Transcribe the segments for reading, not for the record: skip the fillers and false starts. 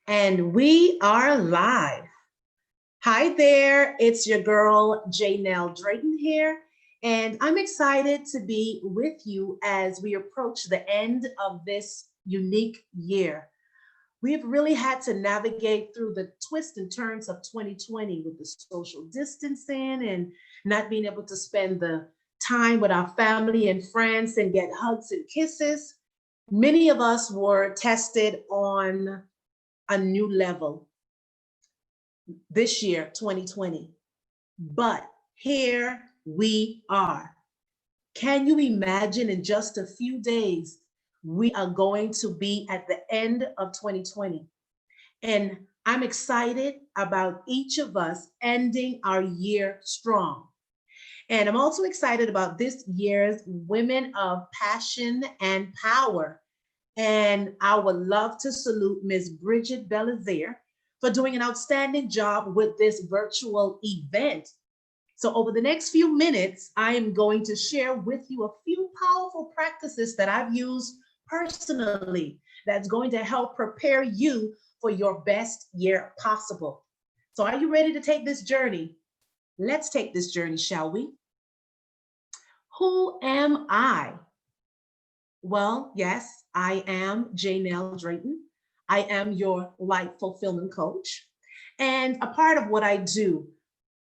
And we are live. Hi there, it's your girl Jaynell Drayton here, and I'm excited to be with you as we approach the end of this unique year. We've really had to navigate through the twists and turns of 2020 with the social distancing and not being able to spend the time with our family and friends and get hugs and kisses. Many of us were tested on a new level this year, 2020. But here we are. Can you imagine in just a few days, we are going to be at the end of 2020? And I'm excited about each of us ending our year strong. And I'm also excited about this year's Women of Passion and Power. And I would love to salute Ms. Bridget Belizaire for doing an outstanding job with this virtual event. So, over the next few minutes, I am going to share with you a few powerful practices that I've used personally that's going to help prepare you for your best year possible. So, are you ready to take this journey? Let's take this journey, shall we? Who am I? Well, yes, I am Jaynell Drayton. I am your life fulfillment coach. And a part of what I do,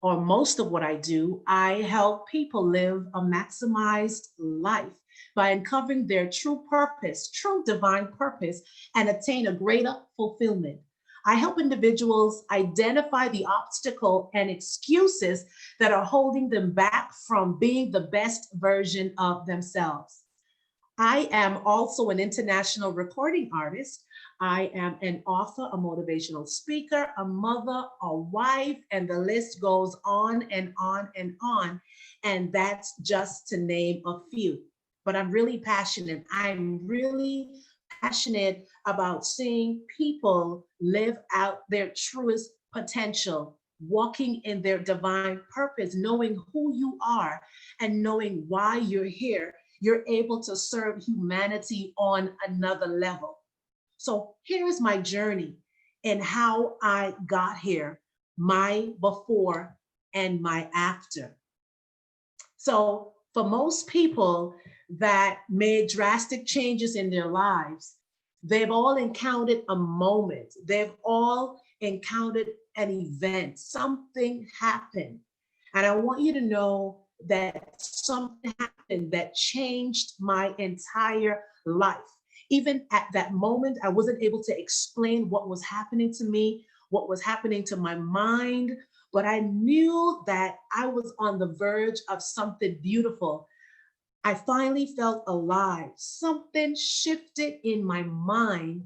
or most of what I do, I help people live a maximized life by uncovering their true purpose, true divine purpose, and attain a greater fulfillment. I help individuals identify the obstacle and excuses that are holding them back from being the best version of themselves. I am also an international recording artist. I am an author, a motivational speaker, a mother, a wife, and the list goes on and on and on. And that's just to name a few. But I'm really passionate. I'm really passionate about seeing people live out their truest potential, walking in their divine purpose, knowing who you are and knowing why you're here. You're able to serve humanity on another level. So here's my journey and how I got here, my before and my after. So for most people that made drastic changes in their lives, they've all encountered a moment, they've all encountered an event, something happened. And I want you to know that something happened that changed my entire life. Even at that moment, I wasn't able to explain what was happening to me, what was happening to my mind, but I knew that I was on the verge of something beautiful. I finally felt alive. Something shifted in my mind.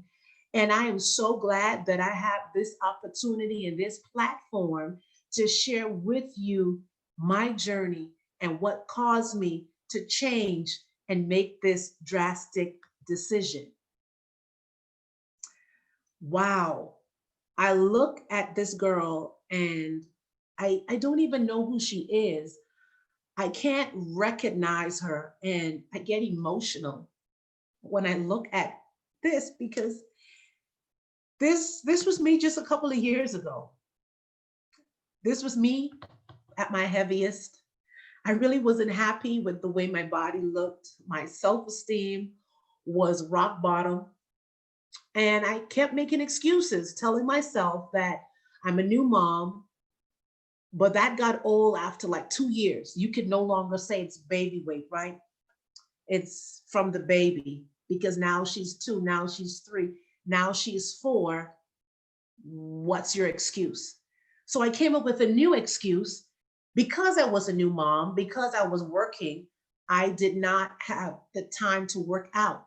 And I am so glad that I have this opportunity and this platform to share with you my journey and what caused me to change and make this drastic decision. Wow. I look at this girl and I don't even know who she is. I can't recognize her and I get emotional when I look at this because this was me just a couple of years ago. This was me at my heaviest. I really wasn't happy with the way my body looked. My self-esteem was rock bottom. And I kept making excuses, telling myself that I'm a new mom, but that got old after like 2 years. You could no longer say it's baby weight, right? It's from the baby because now she's two, now she's three, now she's four. What's your excuse? So I came up with a new excuse because I was a new mom, because I was working. I did not have the time to work out.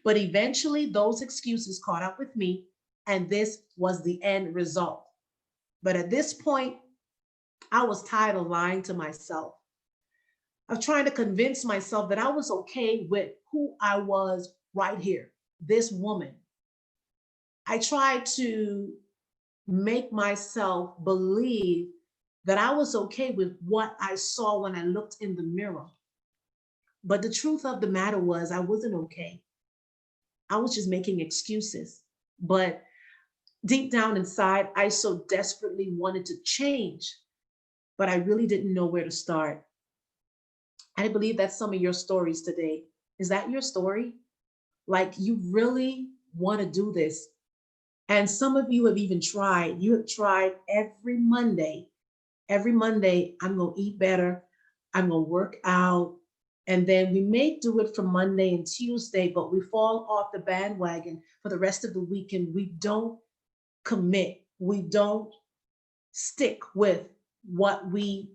But eventually, those excuses caught up with me, and this was the end result. But at this point, I was tired of lying to myself, of trying to convince myself that I was okay with who I was right here, this woman. I tried to make myself believe that I was okay with what I saw when I looked in the mirror. But the truth of the matter was, I wasn't okay. I was just making excuses. But Deep down inside, I so desperately wanted to change, but I really didn't know where to start. I believe that's some of your stories today. Is that your story? Like you really want to do this. And some of you have even tried. You have tried every Monday. Every Monday, I'm going to eat better. I'm going to work out. And then we may do it for Monday and Tuesday, but we fall off the bandwagon for the rest of the week and we don't commit. We don't stick with what we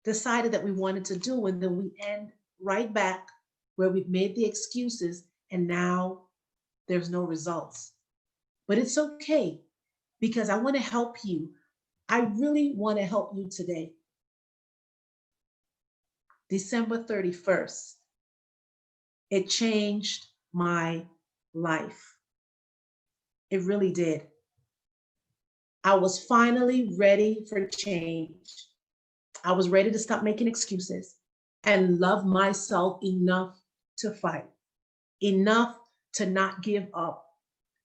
decided that we wanted to do. And then we end right back where we've made the excuses and now there's no results. But it's okay because I want to help you. I really want to help you today. December 31st, it changed my life. It really did. I was finally ready for change. I was ready to stop making excuses and love myself enough to fight, enough to not give up,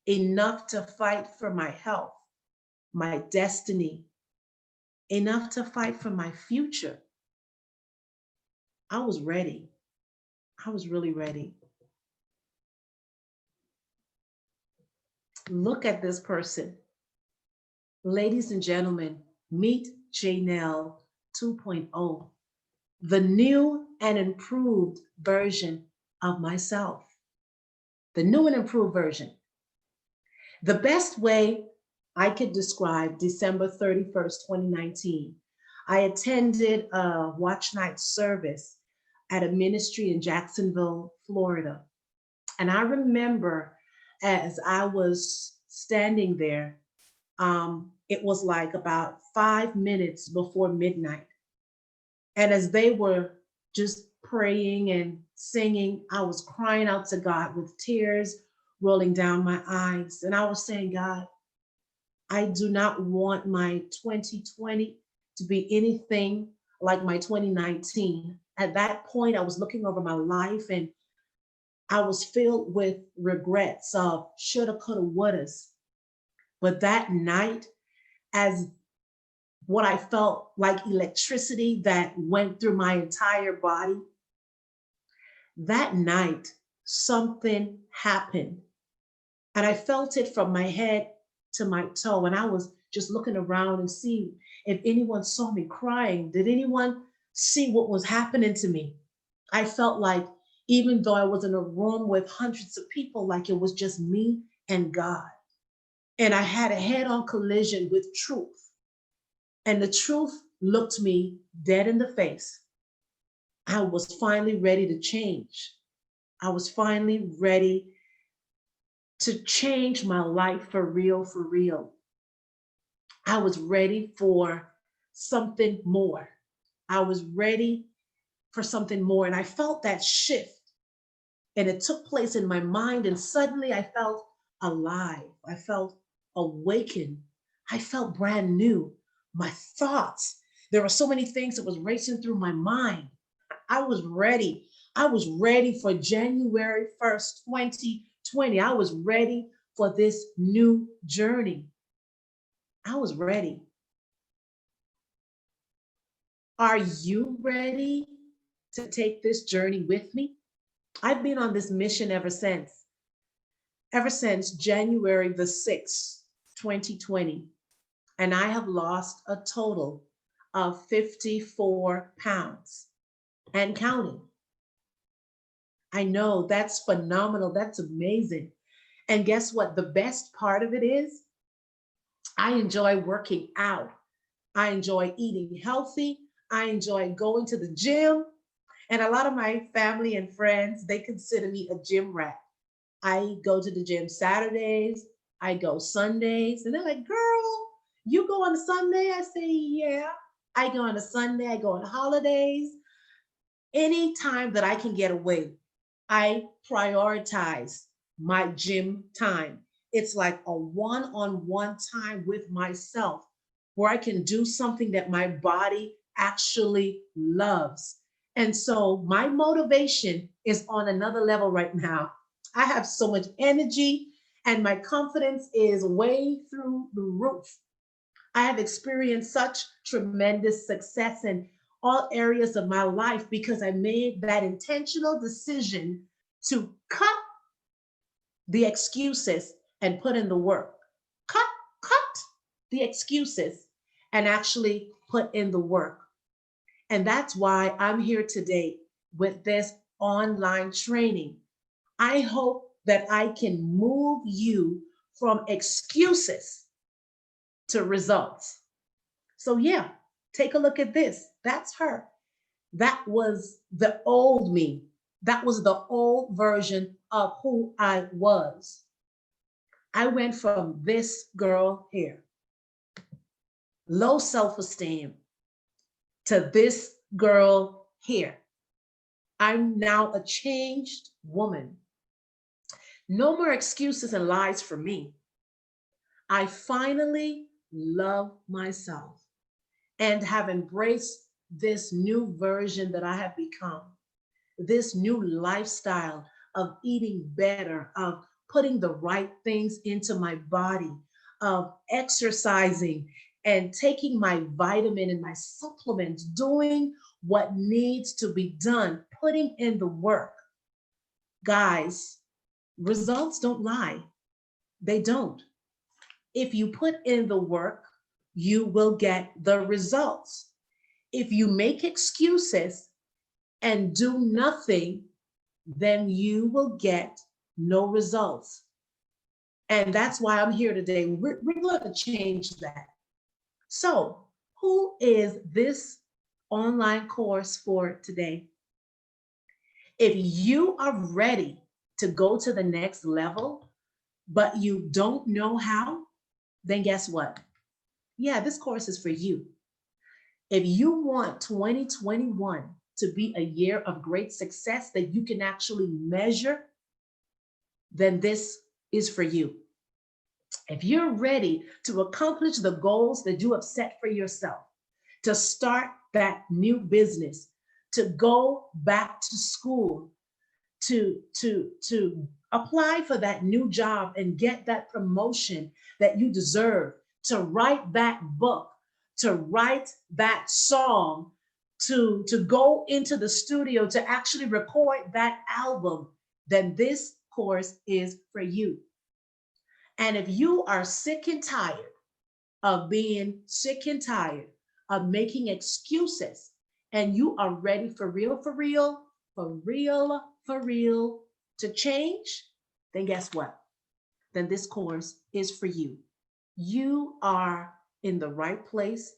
enough to fight for my health, my destiny, enough to fight for my future. I was ready. I was really ready. Look at this person. Ladies and gentlemen, meet Jaynell 2.0, the new and improved version of myself. The new and improved version. The best way I could describe December 31st, 2019, I attended a watch night service at a ministry in Jacksonville, Florida. And I remember as I was standing there, it was like about 5 minutes before midnight. And as they were just praying and singing, I was crying out to God with tears rolling down my eyes. And I was saying, God, I do not want my 2020 to be anything like my 2019. At that point, I was looking over my life and I was filled with regrets of shoulda, coulda, wouldas. But that night, as what I felt like electricity that went through my entire body, that night, something happened. And I felt it from my head to my toe. And I was just looking around and see if anyone saw me crying. Did anyone see what was happening to me? I felt like even though I was in a room with hundreds of people, like it was just me and God. And I had a head on collision with truth. And the truth looked me dead in the face. I was finally ready to change. I was finally ready to change my life for real, for real. I was ready for something more. I was ready for something more. And I felt that shift. And it took place in my mind. And suddenly I felt alive. I felt awakened. I felt brand new. My thoughts, there were so many things that was racing through my mind. I was ready. I was ready for January 1st, 2020. I was ready for this new journey. I was ready. Are you ready to take this journey with me? I've been on this mission ever since January the 6th, 2020. And I have lost a total of 54 pounds and counting. I know that's phenomenal. That's amazing. And guess what? The best part of it is I enjoy working out. I enjoy eating healthy. I enjoy going to the gym. And a lot of my family and friends, they consider me a gym rat. I go to the gym Saturdays, I go Sundays, and they're like, girl, you go on a Sunday? I say, yeah. I go on a Sunday, I go on holidays. Anytime that I can get away, I prioritize my gym time. It's like a one on one time with myself where I can do something that my body actually loves. And so my motivation is on another level right now. I have so much energy and my confidence is way through the roof. I have experienced such tremendous success in all areas of my life because I made that intentional decision to cut the excuses and put in the work. Cut the excuses and actually put in the work. And that's why I'm here today with this online training. I hope that I can move you from excuses to results. So, yeah, take a look at this. That's her. That was the old me. That was the old version of who I was. I went from this girl here, low self esteem, to this girl here. I'm now a changed woman. No more excuses and lies for me. I finally love myself and have embraced this new version that I have become, this new lifestyle of eating better, of putting the right things into my body, of exercising and taking my vitamin and my supplements, doing what needs to be done, putting in the work. Guys, results don't lie. They don't. If you put in the work, you will get the results. If you make excuses and do nothing, then you will get no results. And that's why I'm here today. We're going to change that. So, who is this online course for today? If you are ready to go to the next level, but you don't know how, then guess what? Yeah, this course is for you. If you want 2021 to be a year of great success that you can actually measure, then this is for you. If you're ready to accomplish the goals that you have set for yourself, to start that new business, to go back to school, to apply for that new job and get that promotion that you deserve, to write that book, to write that song, to go into the studio to actually record that album, then this course is for you. And if you are sick and tired of being sick and tired of making excuses, and you are ready for real, for real, for real, for real to change, then guess what? Then this course is for you. You are in the right place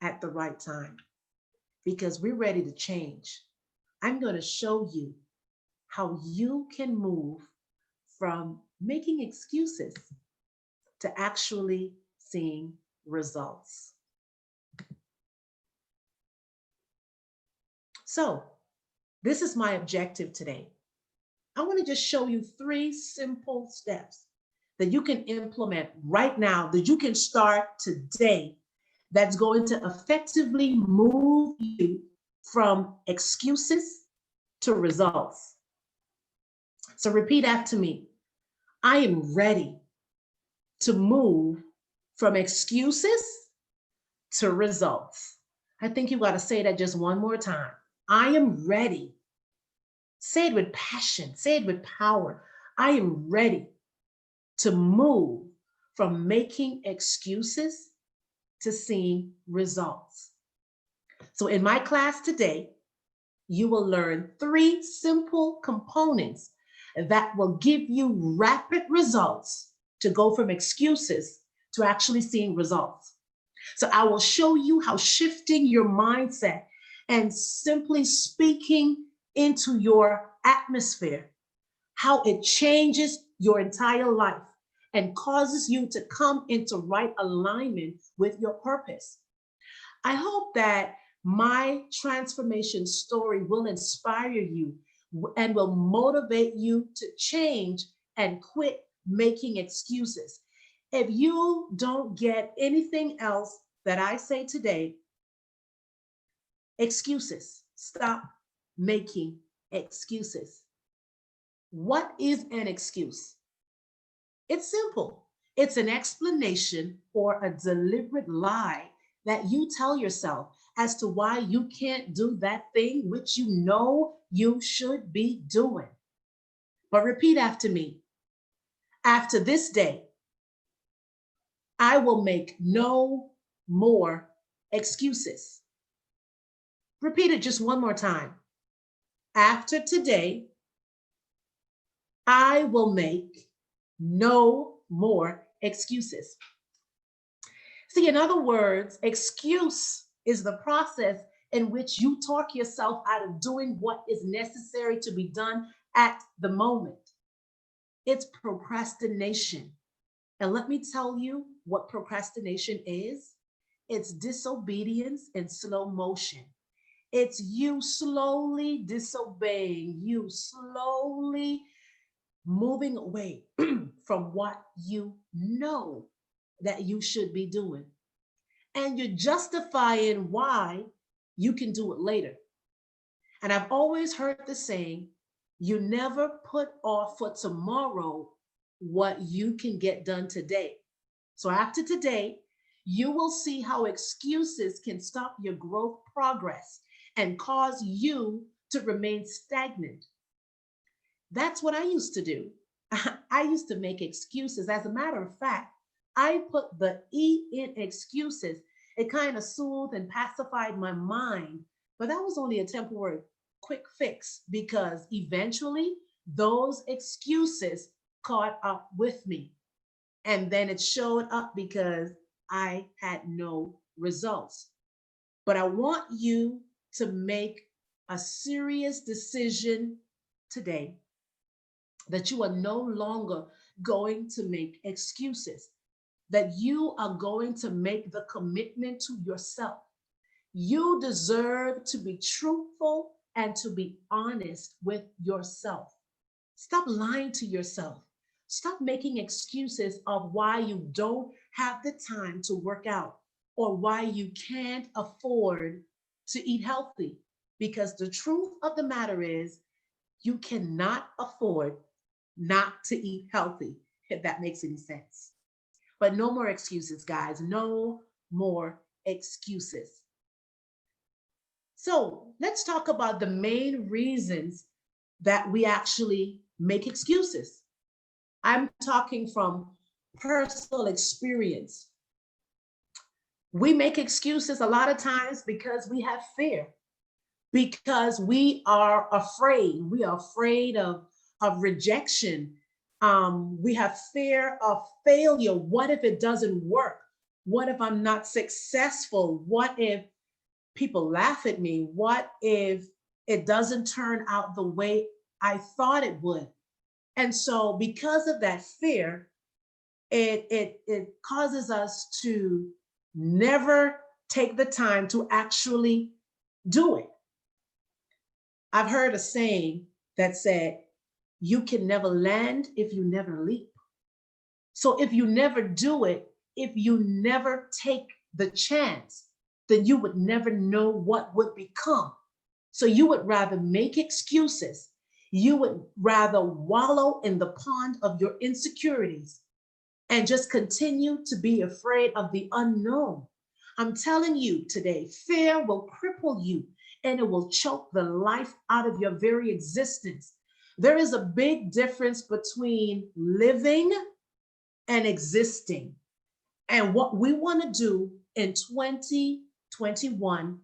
at the right time because we're ready to change. I'm going to show you how you can move from making excuses to actually seeing results. So, this is my objective today. I want to just show you 3 simple steps that you can implement right now, that you can start today, that's going to effectively move you from excuses to results. So repeat after me. I am ready to move from excuses to results. I think you got to say that just one more time. I am ready. Say it with passion, say it with power. I am ready to move from making excuses to seeing results. So, in my class today, you will learn 3 simple components that will give you rapid results to go from excuses to actually seeing results. So, I will show you how shifting your mindset and simply speaking into your atmosphere, how it changes your entire life and causes you to come into right alignment with your purpose. I hope that my transformation story will inspire you and will motivate you to change and quit making excuses. If you don't get anything else that I say today, excuses. Stop making excuses. What is an excuse? It's simple. It's an explanation or a deliberate lie that you tell yourself as to why you can't do that thing which you know you should be doing. But repeat after me. After this day, I will make no more excuses. Repeat it just one more time. After today, I will make no more excuses. See, in other words, excuse is the process in which you talk yourself out of doing what is necessary to be done at the moment. It's procrastination. And let me tell you what procrastination is. It's disobedience in slow motion. It's you slowly disobeying, you slowly moving away from what you know that you should be doing. And you're justifying why you can do it later. And I've always heard the saying, you never put off for tomorrow what you can get done today. So after today, you will see how excuses can stop your growth progress and cause you to remain stagnant. That's what I used to do. I used to make excuses. As a matter of fact, I put the E in excuses. It kind of soothed and pacified my mind, but that was only a temporary quick fix because eventually those excuses caught up with me. And then it showed up because I had no results. But I want you to make a serious decision today that you are no longer going to make excuses, that you are going to make the commitment to yourself. You deserve to be truthful and to be honest with yourself. Stop lying to yourself. Stop making excuses of why you don't have the time to work out or why you can't afford to eat healthy. Because the truth of the matter is, you cannot afford not to eat healthy, if that makes any sense. But no more excuses, guys. No more excuses. So let's talk about the main reasons that we actually make excuses. I'm talking from personal experience. We make excuses a lot of times because we have fear, because we are afraid. We are afraid of rejection. We have fear of failure. What if it doesn't work? What if I'm not successful? What if people laugh at me? What if it doesn't turn out the way I thought it would? And so, because of that fear, it causes us to never take the time to actually do it. I've heard a saying that said, you can never land if you never leap. So if you never do it, if you never take the chance, then you would never know what would become. So you would rather make excuses. You would rather wallow in the pond of your insecurities and just continue to be afraid of the unknown. I'm telling you today, fear will cripple you and it will choke the life out of your very existence. There is a big difference between living and existing. And what we want to do in 2021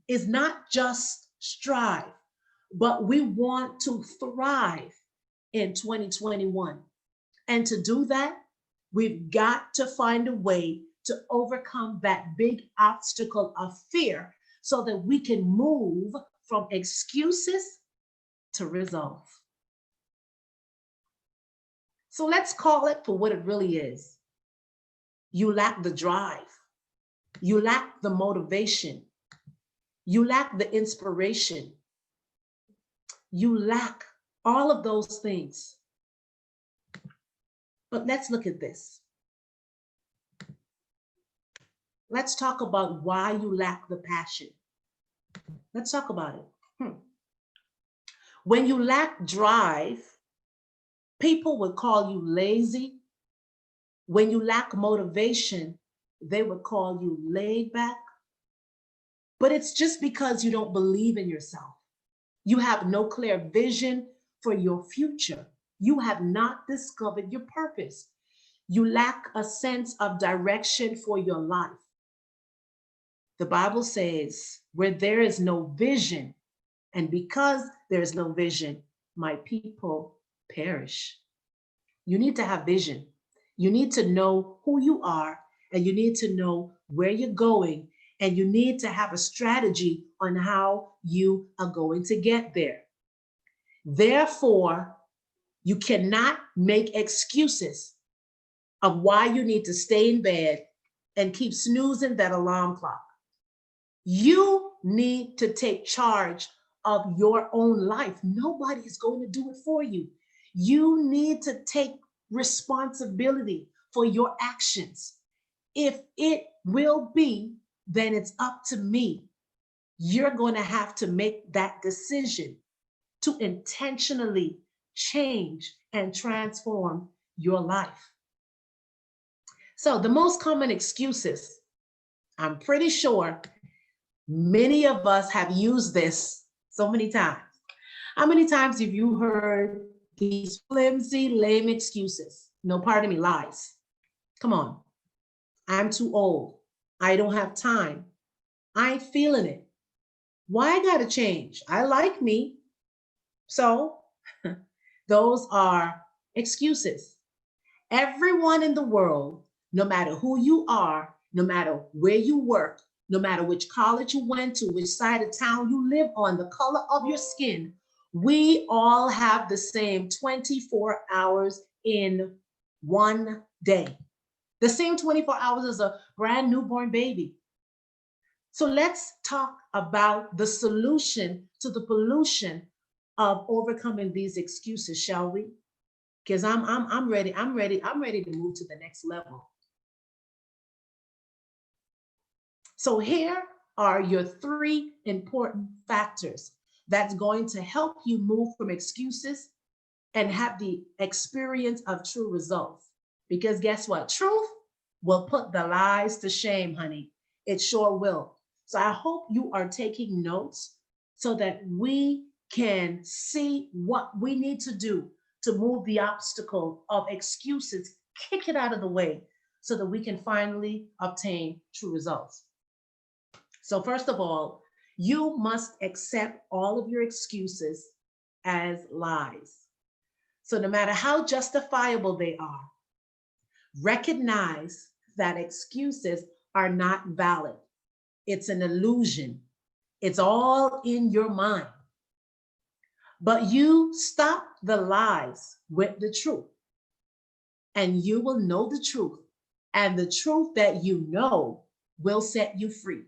is not just strive, but we want to thrive in 2021. And to do that, we've got to find a way to overcome that big obstacle of fear so that we can move from excuses to resolve. So let's call it for what it really is. You lack the drive. You lack the motivation. You lack the inspiration. You lack all of those things. But let's look at this. Let's talk about why you lack the passion. Let's talk about it. When you lack drive, people would call you lazy, When you lack motivation, they would call you laid back. But it's just because you don't believe in yourself. You have no clear vision for your future. You have not discovered your purpose. You lack a sense of direction for your life. The Bible says, where there is no vision, and because there is no vision, my people perish. You need to have vision. You need to know who you are, and you need to know where you're going, and you need to have a strategy on how you are going to get there. Therefore, you cannot make excuses of why you need to stay in bed and keep snoozing that alarm clock. You need to take charge of your own life. Nobody is going to do it for you. You need to take responsibility for your actions. If it will be, then it's up to me. You're going to have to make that decision to intentionally change and transform your life. So, the most common excuses, I'm pretty sure many of us have used this so many times. How many times have you heard these flimsy, lame excuses? No, pardon me, lies. Come on. I'm too old. I don't have time. I ain't feeling it. Why I gotta change? I like me. So those are excuses. Everyone in the world, no matter who you are, no matter where you work, no matter which college you went to, which side of town you live on, the color of your skin, we all have the same 24 hours in one day. The same 24 hours as a brand newborn baby. So let's talk about the solution to the pollution of overcoming these excuses, shall we? Because I'm ready to move to the next level. So here are your three important factors that's going to help you move from excuses and have the experience of true results. Because guess what? Truth will put the lies to shame, honey. It sure will. So I hope you are taking notes so that we can see what we need to do to move the obstacle of excuses, kick it out of the way so that we can finally obtain true results. So first of all, you must accept all of your excuses as lies. So no matter how justifiable they are, recognize that excuses are not valid. It's an illusion. It's all in your mind. But you stop the lies with the truth, and you will know the truth, and the truth that you know will set you free.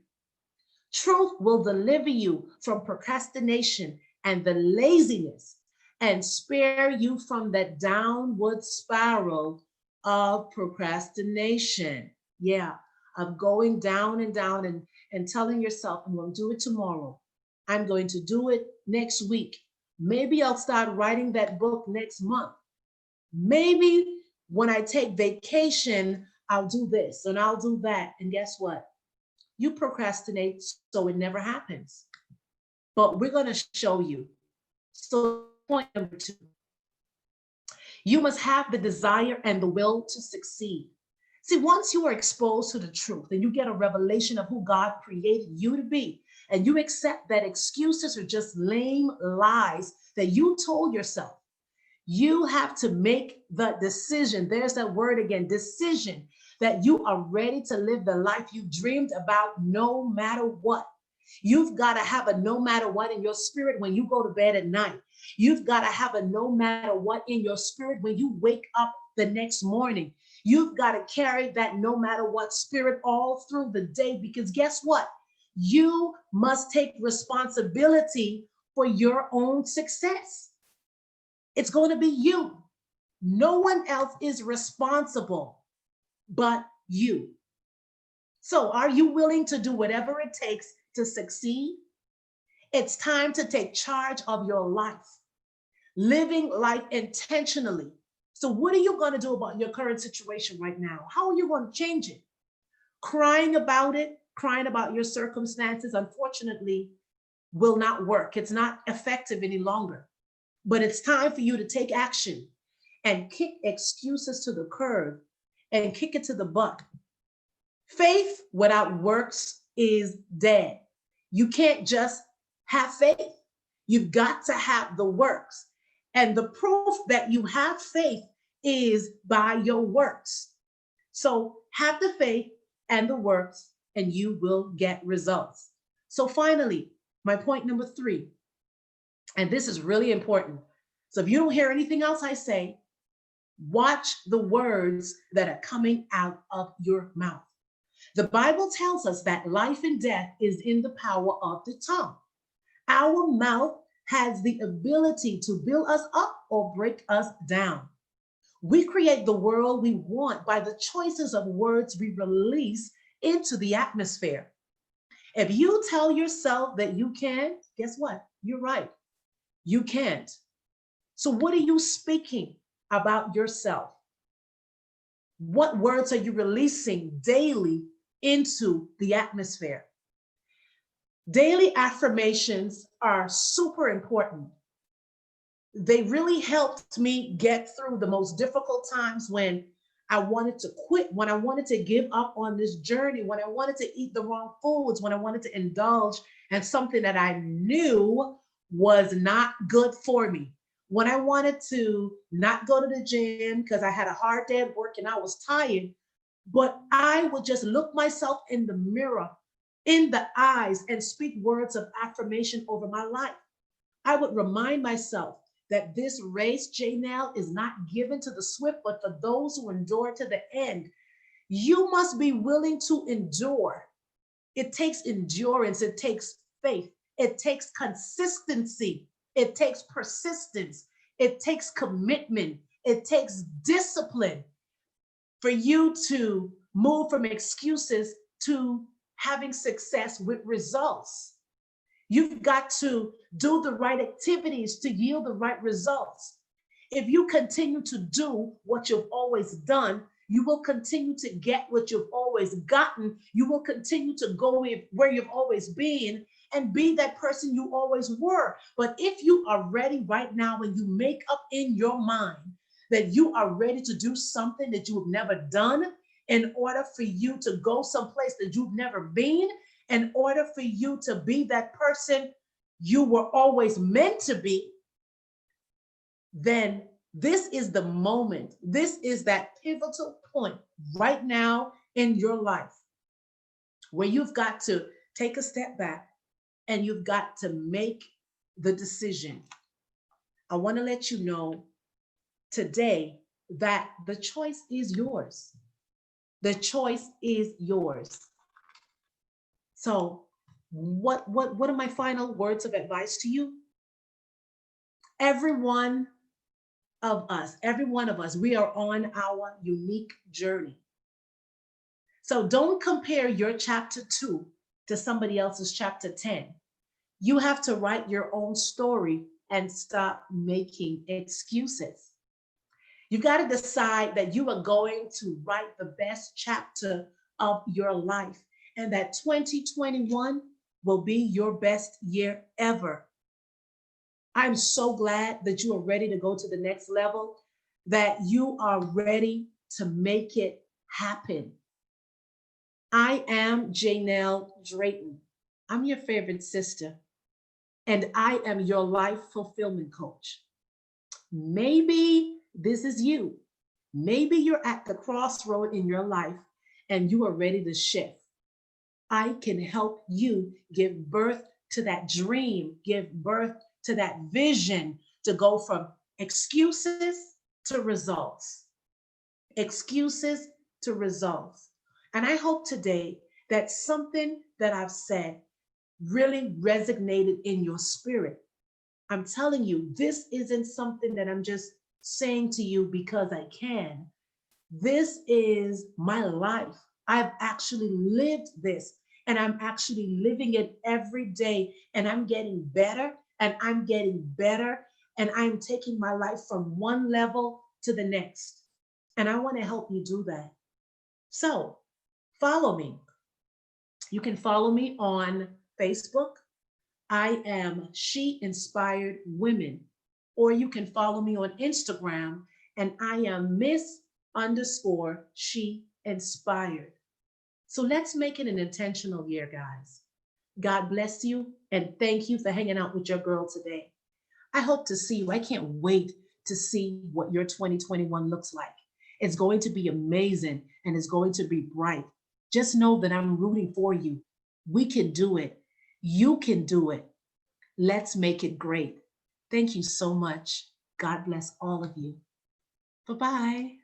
Truth will deliver you from procrastination and the laziness and spare you from that downward spiral of procrastination. Yeah, of going down and down and telling yourself, I'm going to do it tomorrow. I'm going to do it next week. Maybe I'll start writing that book next month. Maybe when I take vacation, I'll do this and I'll do that. And guess what? You procrastinate so it never happens. But we're going to show you. So, point number 2, you must have the desire and the will to succeed. See, once you are exposed to the truth and you get a revelation of who God created you to be, and you accept that excuses are just lame lies that you told yourself, you have to make the decision. There's that word again, decision, that you are ready to live the life you dreamed about no matter what. You've got to have a no matter what in your spirit when you go to bed at night. You've got to have a no matter what in your spirit when you wake up the next morning. You've got to carry that no matter what spirit all through the day, because guess what? You must take responsibility for your own success. It's going to be you. No one else is responsible but you. So are you willing to do whatever it takes to succeed? It's time to take charge of your life, living life intentionally, So what are you going to do about your current situation right now? How are you going to change it? Crying about it, crying about your circumstances, unfortunately, will not work. It's not effective any longer. But it's time for you to take action and kick excuses to the curb and kick it to the butt. Faith without works is dead. You can't just have faith. You've got to have the works. And the proof that you have faith is by your works. So have the faith and the works, and you will get results. So finally, my point number 3, and this is really important. So if you don't hear anything else I say, watch the words that are coming out of your mouth. The Bible tells us that life and death is in the power of the tongue. Our mouth has the ability to build us up or break us down. We create the world we want by the choices of words we release into the atmosphere. If you tell yourself that you can, guess what? You're right. You can't. So, what are you speaking about yourself? What words are you releasing daily into the atmosphere? Daily affirmations are super important. They really helped me get through the most difficult times when I wanted to quit, when I wanted to give up on this journey, when I wanted to eat the wrong foods, when I wanted to indulge in something that I knew was not good for me. When I wanted to not go to the gym because I had a hard day at work and I was tired, but I would just look myself in the mirror, in the eyes, and speak words of affirmation over my life. I would remind myself that this race, Jaynell, is not given to the swift, but for those who endure to the end. You must be willing to endure. It takes endurance, it takes faith, it takes consistency, it takes persistence, it takes commitment, it takes discipline for you to move from excuses to having success with results. You've got to do the right activities to yield the right results. If you continue to do what you've always done, you will continue to get what you've always gotten. You will continue to go where you've always been and be that person you always were. But if you are ready right now and you make up in your mind that you are ready to do something that you have never done, in order for you to go someplace that you've never been, in order for you to be that person you were always meant to be, then this is the moment. This is that pivotal point right now in your life where you've got to take a step back and you've got to make the decision. I want to let you know today that the choice is yours. The choice is yours. So, what are my final words of advice to you? Every one every one of us, we are on our unique journey. So don't compare your chapter 2 to somebody else's chapter 10. You have to write your own story and stop making excuses. You've got to decide that you are going to write the best chapter of your life and that 2021 will be your best year ever. I'm so glad that you are ready to go to the next level, that you are ready to make it happen. I am Jaynell Drayton. I'm your favorite sister, and I am your life fulfillment coach. Maybe this is you. Maybe you're at the crossroad in your life and you are ready to shift. I can help you give birth to that dream, give birth to that vision to go from excuses to results. Excuses to results. And I hope today that something that I've said really resonated in your spirit. I'm telling you, this isn't something that I'm just saying to you because I can. This is my life. I've actually lived this and I'm actually living it every day. And I'm getting better and I'm getting better. And I'm taking my life from one level to the next. And I want to help you do that. So follow me. You can follow me on Facebook. I am She Inspired Women. Or you can follow me on Instagram, and I am Miss underscore She Inspired. So let's make it an intentional year, guys. God bless you, and thank you for hanging out with your girl today. I hope to see you. I can't wait to see what your 2021 looks like. It's going to be amazing and it's going to be bright. Just know that I'm rooting for you. We can do it. You can do it. Let's make it great. Thank you so much. God bless all of you. Bye bye.